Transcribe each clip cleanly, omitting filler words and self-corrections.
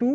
2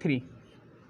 3.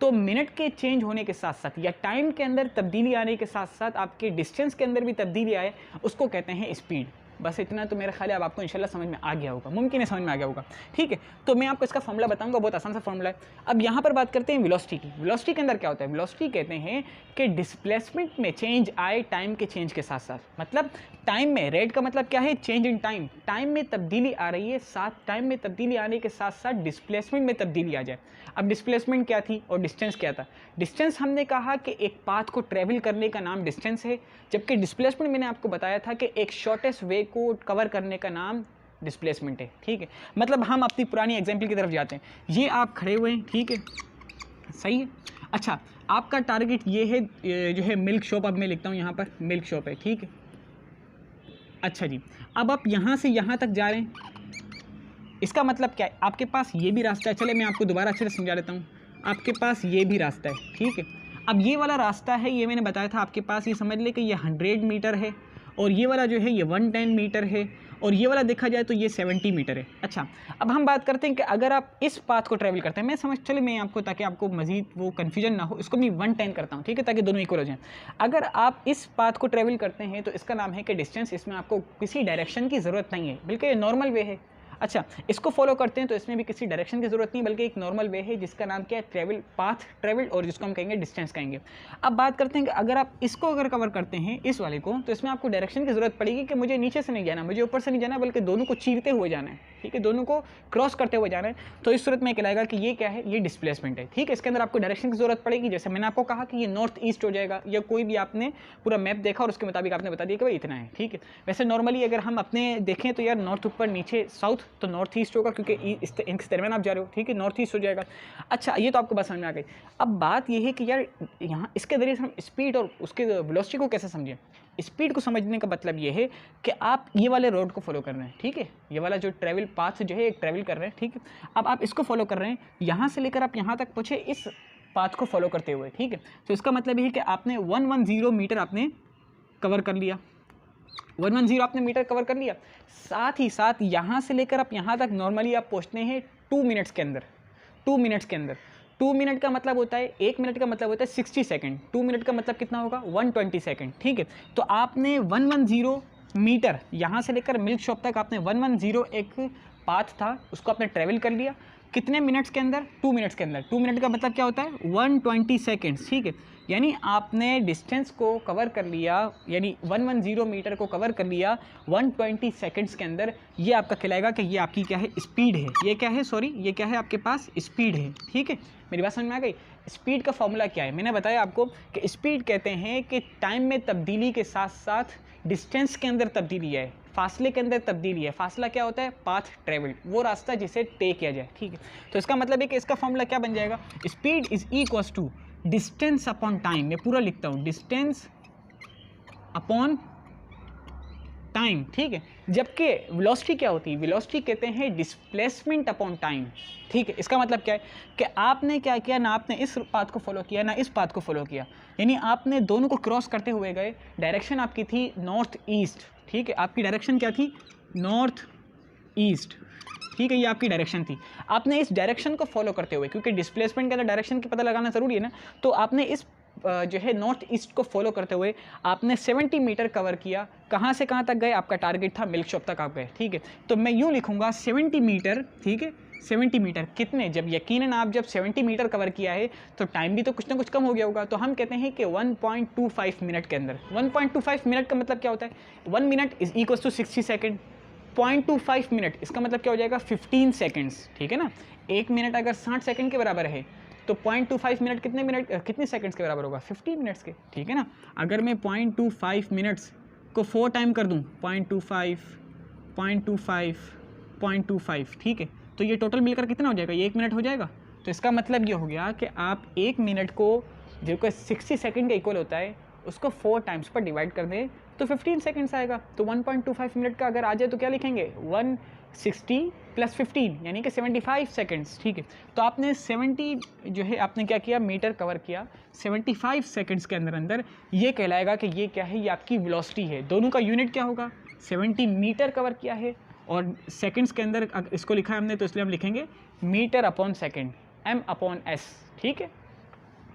तो मिनट के चेंज होने के साथ साथ या टाइम के अंदर तब्दीली आने के साथ साथ आपके डिस्टेंस के अंदर भी तब्दीली आए, उसको कहते हैं स्पीड। बस इतना तो मेरा ख्याल है अब आपको इंशाल्लाह समझ में आ गया होगा, मुमकिन है समझ में आ गया होगा, ठीक है। तो मैं आपको इसका फॉर्मूला बताऊंगा, बहुत आसान सा फॉर्मूला है। अब यहाँ पर बात करते हैं वेलोसिटी की। वेलोसिटी के अंदर क्या होता है? वेलोसिटी कहते हैं कि डिस्प्लेसमेंट में चेंज आए टाइम के चेंज के साथ साथ। मतलब टाइम में, रेट का मतलब क्या है? चेंज इन टाइम, टाइम में तब्दीली आ रही है, साथ टाइम में तब्दीली आने के साथ साथ डिस्प्लेसमेंट में तब्दीली आ जाए। अब डिस्प्लेसमेंट क्या थी और डिस्टेंस क्या था? डिस्टेंस हमने कहा कि एक पाथ को ट्रेवल करने का नाम डिस्टेंस है, जबकि डिस्प्लेसमेंट मैंने आपको बताया था कि एक शॉर्टेस्ट वे को कवर करने का नाम डिस्प्लेसमेंट है, ठीक है। मतलब हम अपनी पुरानी एग्जाम्पल की तरफ जाते हैं। ये आप खड़े हुए हैं, ठीक है, सही है। अच्छा, आपका टारगेट ये है, जो है मिल्क शॉप, अब मैं लिखता हूँ यहाँ पर मिल्क शॉप है, ठीक है। अच्छा जी, अब आप यहाँ से यहाँ तक जा रहे हैं, इसका मतलब क्या है? आपके पास ये भी रास्ता है, चले मैं आपको दोबारा अच्छे से समझा देता हूँ। आपके पास ये भी रास्ता है, ठीक है। अब ये वाला रास्ता है, ये मैंने बताया था आपके पास, ये समझ ले कि ये 100 मीटर है, और ये वाला जो है ये 110 मीटर है, और ये वाला देखा जाए तो ये 70 मीटर है। अच्छा, अब हम बात करते हैं कि अगर आप इस पाथ को ट्रैवल करते हैं, मैं समझ, चले मैं आपको, ताकि आपको मजीद वो कन्फ्यूजन ना हो, इसको मैं 110 करता हूँ, ठीक है, ताकि दोनों इक्वल हो जाएं। अगर आप इस पाथ को ट्रैवल करते हैं तो इसका नाम है कि डिस्टेंस, इसमें आपको किसी डायरेक्शन की ज़रूरत नहीं है, बल्कि ये नॉर्मल वे है। अच्छा, इसको फॉलो करते हैं तो इसमें भी किसी डायरेक्शन की ज़रूरत नहीं, बल्कि एक नॉर्मल वे है जिसका नाम क्या है? ट्रैवल, पाथ ट्रैवल, और जिसको हम कहेंगे डिस्टेंस कहेंगे। अब बात करते हैं कि अगर आप इसको अगर कवर करते हैं, इस वाले को, तो इसमें आपको डायरेक्शन की ज़रूरत पड़ेगी कि मुझे नीचे से नहीं जाना, मुझे ऊपर से नहीं जाना, बल्कि दोनों को चीरते हुए जाना है, ठीक है, दोनों को क्रॉस करते हुए जाना है। तो इस सूरत में कहलाएगा कि ये क्या है? ये डिस्प्लेसमेंट है, ठीक है। इसके अंदर आपको डायरेक्शन की ज़रूरत पड़ेगी, जैसे मैंने आपको कहा कि ये नॉर्थ ईस्ट हो जाएगा, या कोई भी आपने पूरा मैप देखा और उसके मुताबिक आपने बता दिया कि भाई इतना है, ठीक है। वैसे नॉर्मली अगर हम अपने देखें तो यार नॉर्थ ऊपर, नीचे साउथ, तो नॉर्थ ईस्ट होगा, क्योंकि इस दरमियान आप जा रहे हो, ठीक है, नॉर्थ ईस्ट हो जाएगा। अच्छा, ये तो आपको बात समझ में आ गई। अब बात ये है कि यार यहाँ इसके ज़रिए से हम स्पीड और उसके वेलोसिटी को कैसे समझें? स्पीड को समझने का मतलब ये है कि आप ये वाले रोड को फॉलो कर रहे हैं, ठीक है, ये वाला जो ट्रैवल पाथ जो है एक ट्रैवल कर रहे हैं, ठीक है। अब आप इसको फॉलो कर रहे हैं, यहाँ से लेकर आप यहाँ तक पहुँचे इस पाथ को फॉलो करते हुए, ठीक है। तो इसका मतलब ये है कि आपने 110 मीटर आपने कवर कर लिया, 110 आपने मीटर कवर कर लिया। साथ ही साथ यहाँ से लेकर आप यहाँ तक नॉर्मली आप पहुँचते हैं 2 मिनट्स के अंदर, 2 मिनट्स के अंदर। 2 मिनट का मतलब होता है, 1 मिनट का मतलब होता है 60 सेकंड, 2 मिनट का मतलब कितना होगा? 120 सेकंड, ठीक है। तो आपने 110 मीटर यहाँ से लेकर मिल्क शॉप तक आपने 110 एक पाथ था, उसको आपने ट्रैवल कर लिया कितने मिनट्स के अंदर? 2 मिनट्स के अंदर। 2 मिनट का मतलब क्या होता है? 120 सेकेंड्स, ठीक है। यानी आपने डिस्टेंस को कवर कर लिया, यानी 110 मीटर को कवर कर लिया 120 सेकंड्स के अंदर। ये आपका कहलाएगा कि ये आपकी क्या है? स्पीड है। ये क्या है? सॉरी, ये क्या है आपके पास? स्पीड है, ठीक है। मेरी बात समझ में आ गई? स्पीड का फॉर्मूला क्या है? मैंने बताया आपको कि स्पीड कहते हैं कि टाइम में तब्दीली के साथ साथ डिस्टेंस के अंदर तब्दीली है, फासले के अंदर तब्दीली है। फासला क्या होता है? पाथ ट्रेवल्ड, वो रास्ता जिसे तय किया जाए, ठीक है। तो इसका मतलब है कि इसका फॉर्मूला क्या बन जाएगा? Speed is equals to distance upon time. मैं पूरा लिखता हूँ, डिस्टेंस अपॉन टाइम, ठीक है। जबकि वेलोसिटी क्या होती है? वेलोसिटी कहते हैं डिस्प्लेसमेंट अपॉन टाइम, ठीक है। इसका मतलब क्या है कि आपने क्या किया, ना आपने इस पाथ को फॉलो किया ना इस पाथ को फॉलो किया, यानी आपने दोनों को क्रॉस करते हुए गए। डायरेक्शन आपकी थी नॉर्थ ईस्ट, ठीक है। आपकी डायरेक्शन क्या थी? नॉर्थ ईस्ट, ठीक है। ये आपकी डायरेक्शन थी। आपने इस डायरेक्शन को फॉलो करते हुए, क्योंकि डिस्प्लेसमेंट के अंदर डायरेक्शन की पता लगाना ज़रूरी है ना, तो आपने इस जो है नॉर्थ ईस्ट को फॉलो करते हुए आपने 70 मीटर कवर किया। कहाँ से कहाँ तक गए? आपका टारगेट था मिल्क शॉप तक आप गए, ठीक है। तो मैं यूँ लिखूँगा 70 मीटर, ठीक है। 70 मीटर कितने? जब यकीनन आप जब 70 मीटर कवर किया है तो टाइम भी तो कुछ ना कुछ कम हो गया होगा। तो हम कहते हैं कि 1.25 मिनट के अंदर। 1.25 मिनट का मतलब क्या होता है? 1 minute is equals to 60 second. 0.25 minute इसका मतलब क्या हो जाएगा? 15 सेकेंड्स, ठीक है ना। 1 मिनट अगर 60 सेकेंड के बराबर है तो 0.25 मिनट कितने सेकंड्स के बराबर होगा? 50 मिनट्स के, ठीक है ना। अगर मैं 0.25 मिनट्स को 4 टाइम कर दूं, 0.25, 0.25, 0.25, ठीक है, तो ये टोटल मिलकर कितना हो जाएगा? ये 1 मिनट हो जाएगा। तो इसका मतलब ये हो गया कि आप 1 मिनट को जो कि 60 सेकेंड का इक्वल होता है उसको 4 टाइम्स पर डिवाइड कर दें तो 15 सेकेंड्स आएगा। तो 1.25 मिनट का अगर आ जाए तो क्या लिखेंगे? 160 प्लस 15 यानी कि 75 सेकेंड्स, ठीक है। तो आपने 70 जो है आपने क्या किया? मीटर कवर किया 75 सेकेंड्स के अंदर। ये कहलाएगा कि ये क्या है? ये आपकी वेलोसिटी है। दोनों का यूनिट क्या होगा? 70 मीटर कवर किया है और सेकेंड्स के अंदर इसको लिखा है हमने, तो इसलिए हम लिखेंगे metre upon second, m upon s, ठीक है।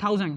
1000.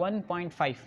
1.5.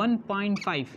1.5.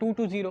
220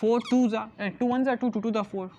4 2 1 2 2 2 4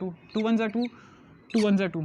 2 2 1 2 2 1 2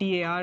TAR.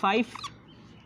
5